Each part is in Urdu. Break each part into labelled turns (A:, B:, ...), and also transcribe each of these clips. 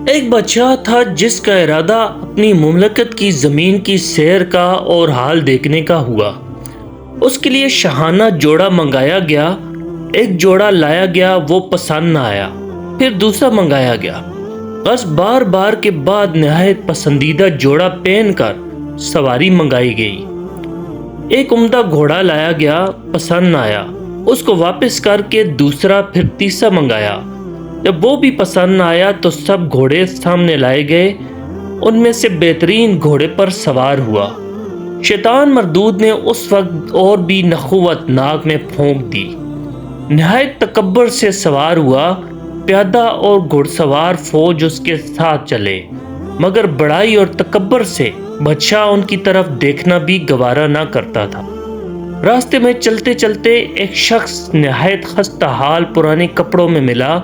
A: ایک بادشاہ تھا جس کا ارادہ اپنی مملکت کی زمین کی سیر کا اور حال دیکھنے کا ہوا۔ اس کے لیے شاہانہ جوڑا منگایا گیا۔ ایک جوڑا لایا گیا، وہ پسند نہ آیا، پھر دوسرا منگایا گیا۔ بس بار بار کے بعد نہایت پسندیدہ جوڑا پہن کر سواری منگائی گئی۔ ایک عمدہ گھوڑا لایا گیا، پسند نہ آیا، اس کو واپس کر کے دوسرا پھر تیسرا منگایا۔ جب وہ بھی پسند نہ آیا تو سب گھوڑے سامنے لائے گئے۔ ان میں سے بہترین گھوڑے پر سوار ہوا۔ شیطان مردود نے اس وقت اور بھی نخوت ناک میں پھونک دی۔ نہایت تکبر سے سوار ہوا۔ پیادہ اور گھڑ سوار فوج اس کے ساتھ چلے، مگر بڑائی اور تکبر سے بادشاہ ان کی طرف دیکھنا بھی گوارا نہ کرتا تھا۔ راستے میں چلتے چلتے ایک شخص نہایت خستہ حال پرانے کپڑوں میں ملا۔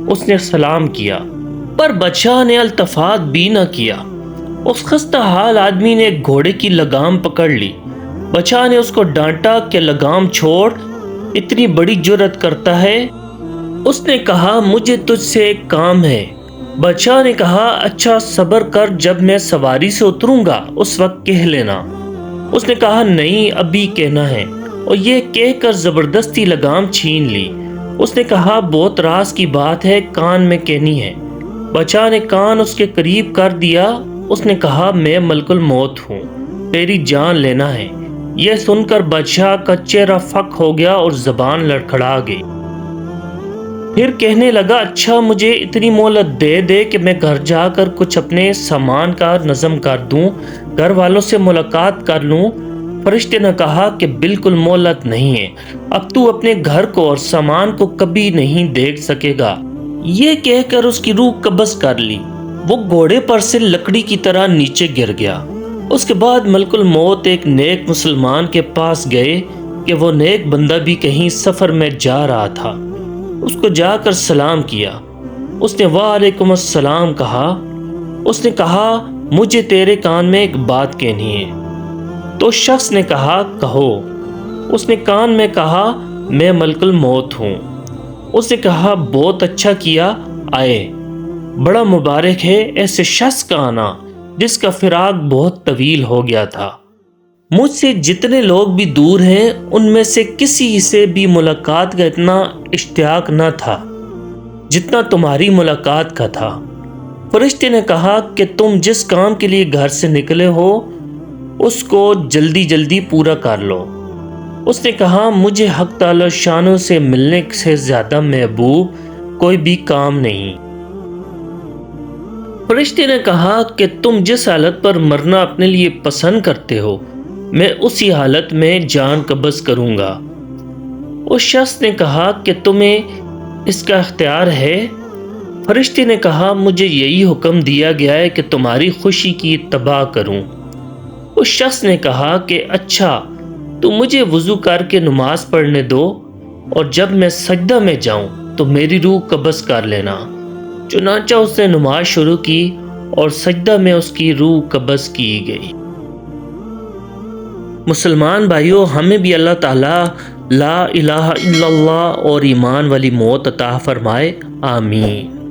A: اس نے سلام کیا، پر بادشاہ نے التفات بھی نہ کیا۔ اس خستہ حال آدمی نے ایک گھوڑے کی لگام پکڑ لی۔ بادشاہ نے اس کو ڈانٹا کہ لگام چھوڑ، اتنی بڑی جرأت کرتا ہے۔ اس نے کہا، مجھے تجھ سے ایک کام ہے۔ بادشاہ نے کہا، اچھا صبر کر، جب میں سواری سے اتروں گا اس وقت کہہ لینا۔ اس نے کہا، نہیں، ابھی کہنا ہے، اور یہ کہہ کر زبردستی لگام چھین لی۔ اس نے کہا، بہت راز کی بات ہے، کان میں کہنی ہے۔ بادشاہ نے کان اس کے قریب کر دیا۔ اس نے کہا، میں ملک الموت ہوں، تیری جان لینا ہے۔ یہ سن کر بادشاہ کا چہرہ فک ہو گیا اور زبان لڑکھڑا گئی۔ پھر کہنے لگا، اچھا مجھے اتنی مہلت دے دے کہ میں گھر جا کر کچھ اپنے سامان کا نظم کر دوں، گھر والوں سے ملاقات کر لوں۔ فرشتے نے کہا کہ بالکل مہلت نہیں ہے، اب تو اپنے گھر کو اور سامان کو کبھی نہیں دیکھ سکے گا۔ یہ کہہ کر اس کی روح قبض کر لی۔ وہ گھوڑے پر سے لکڑی کی طرح نیچے گر گیا۔ اس کے بعد ملک الموت ایک نیک مسلمان کے پاس گئے کہ وہ نیک بندہ بھی کہیں سفر میں جا رہا تھا۔ اس کو جا کر سلام کیا۔ اس نے وعلیکم السلام کہا۔ اس نے کہا، مجھے تیرے کان میں ایک بات کہنی ہے۔ تو شخص نے کہا، کہو۔ اس نے کان میں کہا، میں ملک الموت ہوں۔ اس نے کہا، بہت اچھا کیا آئے، بڑا مبارک ہے ایسے شخص کا آنا جس کا فراق بہت طویل ہو گیا تھا۔ مجھ سے جتنے لوگ بھی دور ہیں ان میں سے کسی سے بھی ملاقات کا اتنا اشتیاق نہ تھا جتنا تمہاری ملاقات کا تھا۔ فرشتے نے کہا کہ تم جس کام کے لیے گھر سے نکلے ہو اس کو جلدی جلدی پورا کر لو۔ اس نے کہا، مجھے حق تعالی شانوں سے ملنے سے زیادہ محبوب کوئی بھی کام نہیں۔ فرشتے نے کہا کہ تم جس حالت پر مرنا اپنے لیے پسند کرتے ہو میں اسی حالت میں جان قبض کروں گا۔ اس شخص نے کہا کہ تمہیں اس کا اختیار ہے؟ فرشتے نے کہا، مجھے یہی حکم دیا گیا ہے کہ تمہاری خوشی کی اتباع کروں۔ اس شخص نے کہا کہ اچھا تو مجھے وضو کر کے نماز پڑھنے دو، اور جب میں سجدہ میں جاؤں تو میری روح قبض کر لینا۔ چنانچہ اس نے نماز شروع کی اور سجدہ میں اس کی روح قبض کی گئی۔ مسلمان بھائیوں، ہمیں بھی اللہ تعالیٰ لا الہ الا اللہ اور ایمان والی موت عطا فرمائے، آمین۔